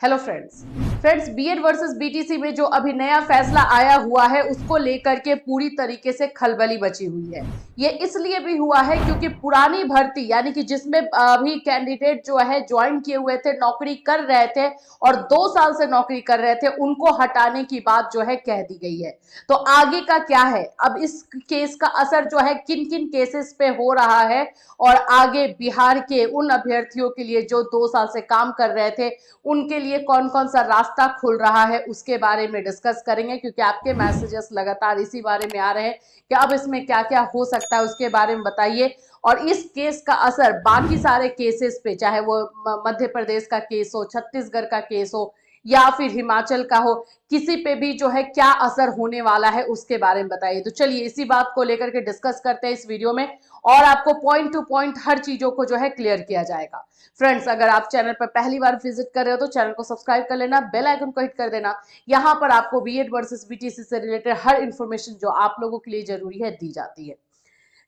Hello friends BEd versus BTC में जो अभी नया फैसला आया हुआ है उसको लेकर के पूरी तरीके से खलबली मची हुई है। ये इसलिए भी हुआ है क्योंकि पुरानी भर्ती यानी कि जिसमें अभी कैंडिडेट जो है ज्वाइन किए हुए थे, नौकरी कर रहे थे और 2 साल से नौकरी कर रहे थे, उनको हटाने की बात जो है कह दी गई है। तो आगे का क्या है, अब इस केस का असर जो है किन किन केसेस पे हो रहा है और आगे बिहार के उन अभ्यर्थियों के लिए जो 2 साल से काम कर रहे थे उनके लिए कौन कौन सा रास्ता खुल रहा है उसके बारे में डिस्कस करेंगे, क्योंकि आपके मैसेजेस लगातार इसी बारे में आ रहे हैं कि अब इसमें क्या क्या हो सकता है उसके बारे में बताइए। और इस केस का असर बाकी सारे केसेस पे, चाहे वो मध्य प्रदेश का केस हो, छत्तीसगढ़ का केस हो या फिर हिमाचल का हो, किसी पे भी जो है क्या असर होने वाला है उसके बारे में बताइए। तो चलिए इसी बात को लेकर के डिस्कस करते हैं इस वीडियो में और आपको पॉइंट टू पॉइंट हर चीजों को जो है क्लियर किया जाएगा। फ्रेंड्स, अगर आप चैनल पर पहली बार विजिट कर रहे हो तो चैनल को सब्सक्राइब कर लेना, बेल आइकन को हिट कर देना। यहाँ पर आपको बीएड वर्सेस बीटीसी से रिलेटेड हर इंफॉर्मेशन जो आप लोगों के लिए जरूरी है दी जाती है।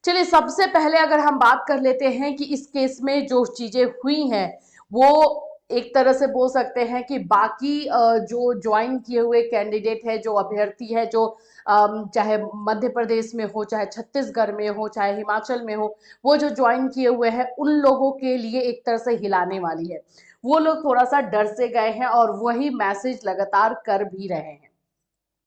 चलिए सबसे पहले अगर हम बात कर लेते हैं कि इस केस में जो चीजें हुई हैं वो एक तरह से बोल सकते हैं कि बाकी जो ज्वाइन किए हुए कैंडिडेट है, जो अभ्यर्थी है, जो चाहे मध्य प्रदेश में हो, चाहे छत्तीसगढ़ में हो, चाहे हिमाचल में हो, वो जो ज्वाइन किए हुए हैं उन लोगों के लिए एक तरह से हिलाने वाली है। वो लोग थोड़ा सा डर से गए हैं और वही मैसेज लगातार कर भी रहे हैं।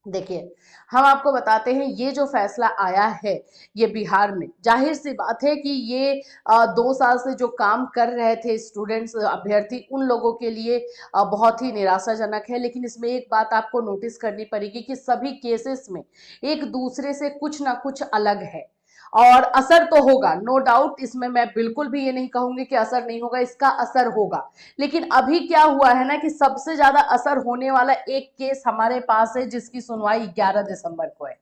देखिए, हम आपको बताते हैं ये जो फैसला आया है ये बिहार में, जाहिर सी बात है कि ये 2 साल से जो काम कर रहे थे स्टूडेंट्स, अभ्यर्थी, उन लोगों के लिए बहुत ही निराशाजनक है। लेकिन इसमें एक बात आपको नोटिस करनी पड़ेगी कि सभी केसेस में एक दूसरे से कुछ ना कुछ अलग है और असर तो होगा, नो डाउट। इसमें मैं बिल्कुल भी ये नहीं कहूंगी कि असर नहीं होगा, इसका असर होगा। लेकिन अभी क्या हुआ है ना कि सबसे ज्यादा असर होने वाला एक केस हमारे पास है जिसकी सुनवाई 11 दिसंबर को है।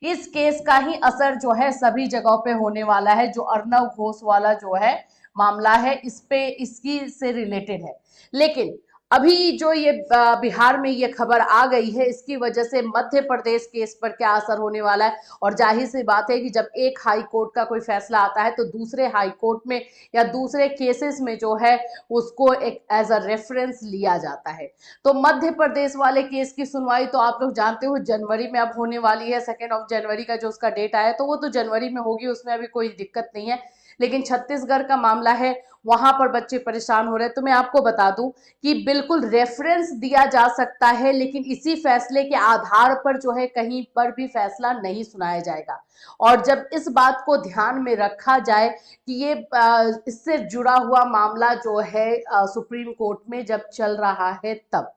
इस केस का ही असर जो है सभी जगहों पे होने वाला है। जो अर्नव घोष वाला जो है मामला है, इस पे इसकी से रिलेटेड है। लेकिन अभी जो ये बिहार में ये खबर आ गई है, इसकी वजह से मध्य प्रदेश केस पर क्या असर होने वाला है। और जाहिर सी बात है कि जब एक हाई कोर्ट का कोई फैसला आता है तो दूसरे हाई कोर्ट में या दूसरे केसेस में जो है उसको एक एज अ रेफरेंस लिया जाता है। तो मध्य प्रदेश वाले केस की सुनवाई तो आप लोग जानते हो जनवरी में अब होने वाली है। 2 जनवरी का जो उसका डेट आया तो वो तो जनवरी में होगी, उसमें अभी कोई दिक्कत नहीं है। लेकिन छत्तीसगढ़ का मामला है, वहां पर बच्चे परेशान हो रहे हैं। तो मैं आपको बता दूं कि बिल्कुल रेफरेंस दिया जा सकता है, लेकिन इसी फैसले के आधार पर जो है कहीं पर भी फैसला नहीं सुनाया जाएगा। और जब इस बात को ध्यान में रखा जाए कि ये इससे जुड़ा हुआ मामला जो है सुप्रीम कोर्ट में जब चल रहा है तब,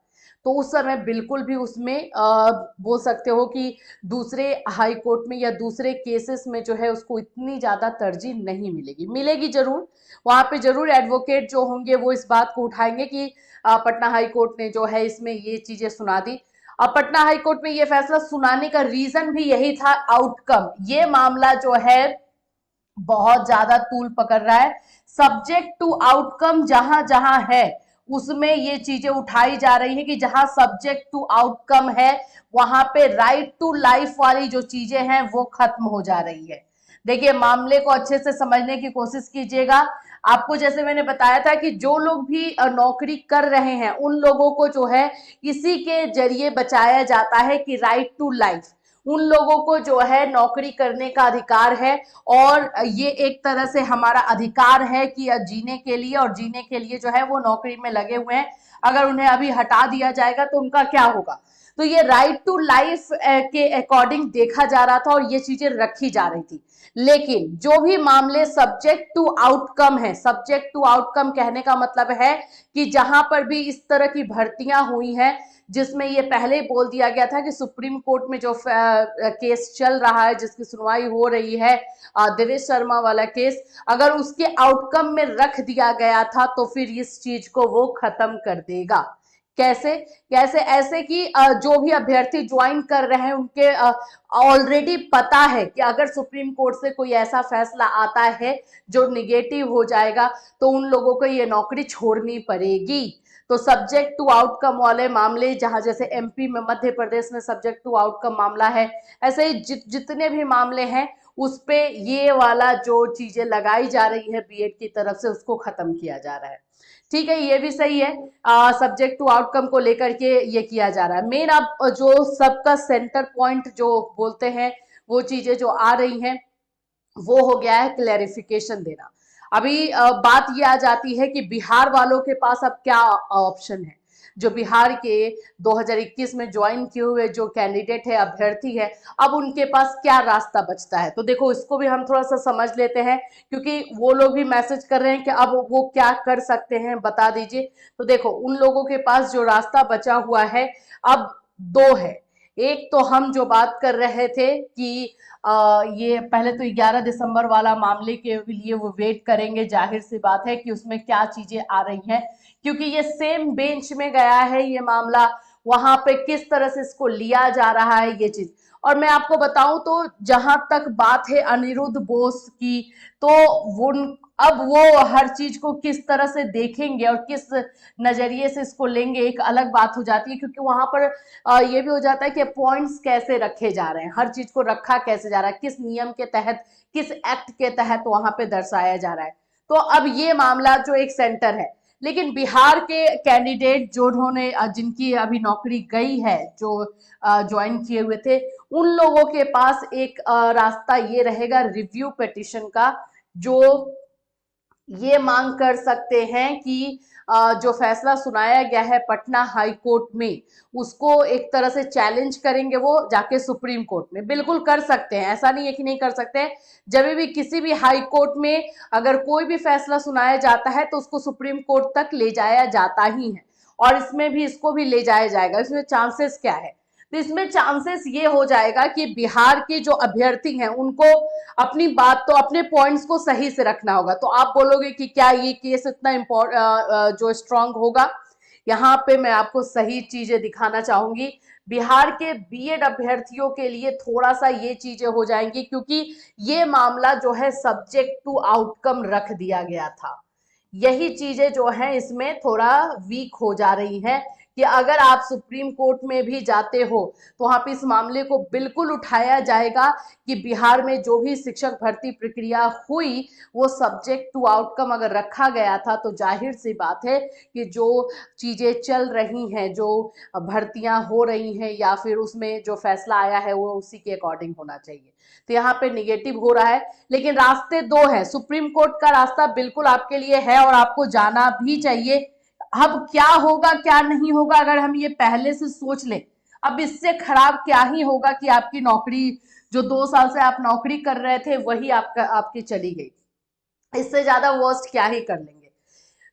तो उस समय बिल्कुल भी उसमें बोल सकते हो कि दूसरे हाई कोर्ट में या दूसरे केसेस में जो है उसको इतनी ज्यादा तरजीह नहीं मिलेगी। मिलेगी जरूर, वहां पे जरूर एडवोकेट जो होंगे वो इस बात को उठाएंगे कि पटना हाई कोर्ट ने जो है इसमें ये चीजें सुना दी। अब पटना हाई कोर्ट में ये फैसला सुनाने का रीजन भी यही था, आउटकम। ये मामला जो है बहुत ज्यादा तूल पकड़ रहा है। सब्जेक्ट टू आउटकम जहां जहां है उसमें ये चीजें उठाई जा रही है कि जहां सब्जेक्ट टू आउटकम है वहां पे राइट टू लाइफ वाली जो चीजें हैं वो खत्म हो जा रही है। देखिए, मामले को अच्छे से समझने की कोशिश कीजिएगा। आपको जैसे मैंने बताया था कि जो लोग भी नौकरी कर रहे हैं उन लोगों को जो है इसी के जरिए बचाया जाता है कि राइट टू लाइफ, उन लोगों को जो है नौकरी करने का अधिकार है। और ये एक तरह से हमारा अधिकार है कि जीने के लिए, और जीने के लिए जो है वो नौकरी में लगे हुए हैं। अगर उन्हें अभी हटा दिया जाएगा तो उनका क्या होगा। तो ये राइट टू लाइफ के अकॉर्डिंग देखा जा रहा था और ये चीजें रखी जा रही थी। लेकिन जो भी मामले सब्जेक्ट टू आउटकम है, सब्जेक्ट टू आउटकम कहने का मतलब है कि जहां पर भी इस तरह की भर्तियां हुई हैं जिसमें ये पहले ही बोल दिया गया था कि सुप्रीम कोर्ट में जो केस चल रहा है, जिसकी सुनवाई हो रही है, देवेश शर्मा वाला केस, अगर उसके आउटकम में रख दिया गया था तो फिर इस चीज को वो खत्म कर देगा। कैसे कैसे ऐसे कि जो भी अभ्यर्थी ज्वाइन कर रहे हैं उनके ऑलरेडी पता है कि अगर सुप्रीम कोर्ट से कोई ऐसा फैसला आता है जो निगेटिव हो जाएगा तो उन लोगों को ये नौकरी छोड़नी पड़ेगी। तो सब्जेक्ट टू आउटकम वाले मामले, जहां जैसे एमपी में, मध्य प्रदेश में सब्जेक्ट टू आउटकम मामला है, ऐसे ही जितने भी मामले हैं उस पे ये वाला जो चीजें लगाई जा रही है बीएड की तरफ से उसको खत्म किया जा रहा है। ठीक है, ये भी सही है। सब्जेक्ट टू आउटकम को लेकर के ये किया जा रहा है। मेन अब जो सबका सेंटर पॉइंट जो बोलते हैं वो चीजें जो आ रही हैं वो हो गया है क्लैरिफिकेशन देना। अभी बात ये आ जाती है कि बिहार वालों के पास अब क्या ऑप्शन है। जो बिहार के 2021 में ज्वाइन किए हुए जो कैंडिडेट है, अभ्यर्थी है, अब उनके पास क्या रास्ता बचता है। तो देखो, इसको भी हम थोड़ा सा समझ लेते हैं, क्योंकि वो लोग भी मैसेज कर रहे हैं कि अब वो क्या कर सकते हैं, बता दीजिए। तो देखो, उन लोगों के पास जो रास्ता बचा हुआ है अब दो है। एक तो हम जो बात कर रहे थे कि ये पहले तो 11 दिसंबर वाला मामले के लिए वो वेट करेंगे, जाहिर सी बात है कि उसमें क्या चीजें आ रही हैं, क्योंकि ये सेम बेंच में गया है ये मामला, वहां पे किस तरह से इसको लिया जा रहा है ये चीज। और मैं आपको बताऊं तो जहां तक बात है अनिरुद्ध बोस की, तो वो अब वो हर चीज को किस तरह से देखेंगे और किस नजरिए से इसको लेंगे एक अलग बात हो जाती है, क्योंकि वहां पर ये भी हो जाता है कि पॉइंट्स कैसे रखे जा रहे हैं, हर चीज को रखा कैसे जा रहा है, किस नियम के तहत, किस एक्ट के तहत वहां पे दर्शाया जा रहा है। तो अब ये मामला जो एक सेंटर है, लेकिन बिहार के कैंडिडेट जो उन्होंने जिनकी अभी नौकरी गई है, जो ज्वाइन किए हुए थे, उन लोगों के पास एक रास्ता ये रहेगा रिव्यू पिटीशन का, जो ये मांग कर सकते हैं कि जो फैसला सुनाया गया है पटना हाई कोर्ट में, उसको एक तरह से चैलेंज करेंगे वो जाके सुप्रीम कोर्ट में। बिल्कुल कर सकते हैं, ऐसा नहीं है कि नहीं कर सकते हैं। जब भी किसी भी हाई कोर्ट में अगर कोई भी फैसला सुनाया जाता है तो उसको सुप्रीम कोर्ट तक ले जाया जाता ही है, और इसमें भी इसको भी ले जाया जाएगा। इसमें चांसेस क्या है? तो इसमें चांसेस ये हो जाएगा कि बिहार के जो अभ्यर्थी हैं उनको अपनी बात, तो अपने पॉइंट्स को सही से रखना होगा। तो आप बोलोगे कि क्या ये केस इतना जो स्ट्रांग होगा? यहाँ पे मैं आपको सही चीजें दिखाना चाहूंगी। बिहार के बीएड अभ्यर्थियों के लिए थोड़ा सा ये चीजें हो जाएंगी, क्योंकि ये मामला जो है सब्जेक्ट टू आउटकम रख दिया गया था। यही चीजें जो है इसमें थोड़ा वीक हो जा रही हैं, कि अगर आप सुप्रीम कोर्ट में भी जाते हो तो वहां पे इस मामले को बिल्कुल उठाया जाएगा कि बिहार में जो भी शिक्षक भर्ती प्रक्रिया हुई वो सब्जेक्ट टू आउटकम अगर रखा गया था, तो जाहिर सी बात है कि जो चीजें चल रही हैं, जो भर्तियां हो रही हैं, या फिर उसमें जो फैसला आया है वो उसी के अकॉर्डिंग होना चाहिए। तो यहाँ पे निगेटिव हो रहा है, लेकिन रास्ते दो हैं। सुप्रीम कोर्ट का रास्ता बिल्कुल आपके लिए है और आपको जाना भी चाहिए। अब क्या होगा क्या नहीं होगा, अगर हम ये पहले से सोच लें, अब इससे खराब क्या ही होगा कि आपकी नौकरी, जो 2 साल से आप नौकरी कर रहे थे, वही आपकी चली गई। इससे ज्यादा वर्स्ट क्या ही कर लेंगे।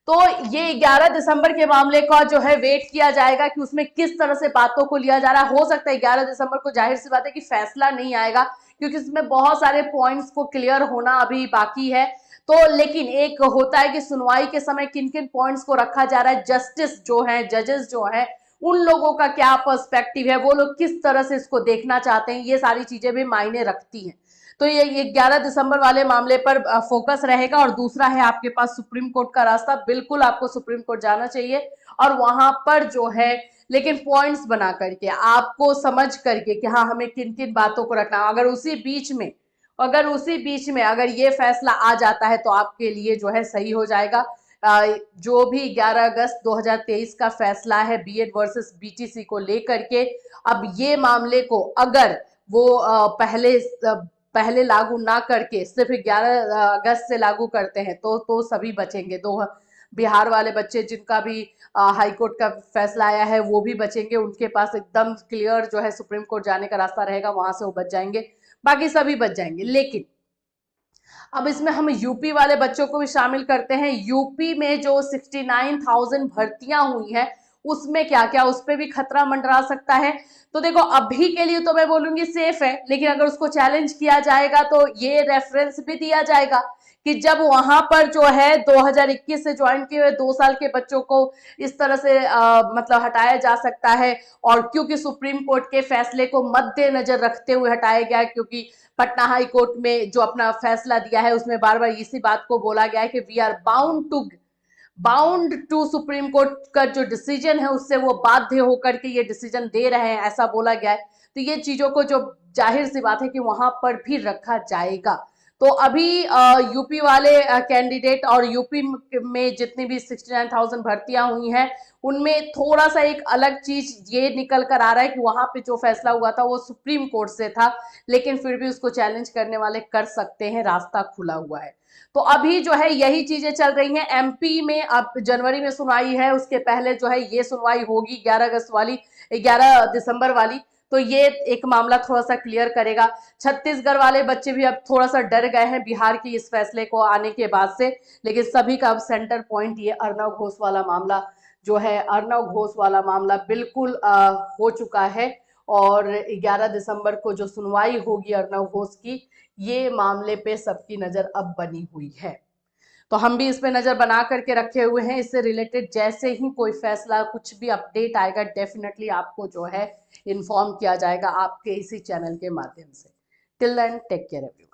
तो ये 11 दिसंबर के मामले का जो है वेट किया जाएगा कि उसमें किस तरह से बातों को लिया जा रहा है। हो सकता है 11 दिसंबर को, जाहिर सी बात है कि फैसला नहीं आएगा, क्योंकि इसमें बहुत सारे पॉइंट्स को क्लियर होना अभी बाकी है। तो लेकिन एक होता है कि सुनवाई के समय किन किन पॉइंट्स को रखा जा रहा है, जस्टिस जो है, जजेस जो है, उन लोगों का क्या पर्सपेक्टिव है, वो लोग किस तरह से इसको देखना चाहते हैं, ये सारी चीजें भी मायने रखती हैं। तो ये 11 दिसंबर वाले मामले पर फोकस रहेगा। और दूसरा है आपके पास सुप्रीम कोर्ट का रास्ता। बिल्कुल आपको सुप्रीम कोर्ट जाना चाहिए, और वहां पर जो है, लेकिन पॉइंट्स बना करके, आपको समझ करके कि हाँ हमें किन किन बातों को रखना। अगर उसी बीच में अगर ये फैसला आ जाता है तो आपके लिए जो है सही हो जाएगा। जो भी 11 अगस्त 2023 का फैसला है बीएड वर्सेस बीटीसी को लेकर के, अब ये मामले को अगर वो पहले लागू ना करके सिर्फ 11 अगस्त से लागू करते हैं तो सभी बचेंगे। दो बिहार वाले बच्चे जिनका भी हाई कोर्ट का फैसला आया है वो भी बचेंगे, उनके पास एकदम क्लियर जो है सुप्रीम कोर्ट जाने का रास्ता रहेगा, वहां से वो बच जाएंगे, बाकी सभी बच जाएंगे। लेकिन अब इसमें हम यूपी वाले बच्चों को भी शामिल करते हैं। यूपी में जो 69,000 भर्तियां हुई हैं उसमें क्या क्या, उस पर भी खतरा मंडरा सकता है। तो देखो, अभी के लिए तो मैं बोलूंगी सेफ है, लेकिन अगर उसको चैलेंज किया जाएगा तो ये रेफरेंस भी दिया जाएगा कि जब वहां पर जो है 2021 से ज्वाइन किए हुए 2 साल के बच्चों को इस तरह से मतलब हटाया जा सकता है, और क्योंकि सुप्रीम कोर्ट के फैसले को मद्देनजर रखते हुए हटाया गया, क्योंकि पटना हाई कोर्ट में जो अपना फैसला दिया है उसमें बार बार इसी बात को बोला गया है कि we are bound to Supreme Court का जो डिसीजन है उससे वो बाध्य होकर के ये डिसीजन दे रहे हैं, ऐसा बोला गया है। तो ये चीजों को जो जाहिर सी बात है कि वहां पर भी रखा जाएगा। तो अभी यूपी वाले कैंडिडेट और यूपी में जितनी भी 69,000 भर्तियां हुई हैं उनमें थोड़ा सा एक अलग चीज ये निकल कर आ रहा है कि वहां पे जो फैसला हुआ था वो सुप्रीम कोर्ट से था, लेकिन फिर भी उसको चैलेंज करने वाले कर सकते हैं, रास्ता खुला हुआ है। तो अभी जो है यही चीजें चल रही हैं। एमपी में अब जनवरी में सुनवाई है, उसके पहले जो है ये सुनवाई होगी 11 अगस्त वाली, 11 दिसंबर वाली। तो ये एक मामला थोड़ा सा क्लियर करेगा। छत्तीसगढ़ वाले बच्चे भी अब थोड़ा सा डर गए हैं बिहार की इस फैसले को आने के बाद से, लेकिन सभी का अब सेंटर पॉइंट ये अर्नव घोष वाला मामला जो है, अर्नव घोष वाला मामला बिल्कुल हो चुका है। और 11 दिसंबर को जो सुनवाई होगी अर्नव घोष की, ये मामले पे सबकी नजर अब बनी हुई है। तो हम भी इस पे नजर बना करके रखे हुए हैं। इससे रिलेटेड जैसे ही कोई फैसला, कुछ भी अपडेट आएगा, डेफिनेटली आपको जो है इन्फॉर्म किया जाएगा आपके इसी चैनल के माध्यम से। Till then take care everyone.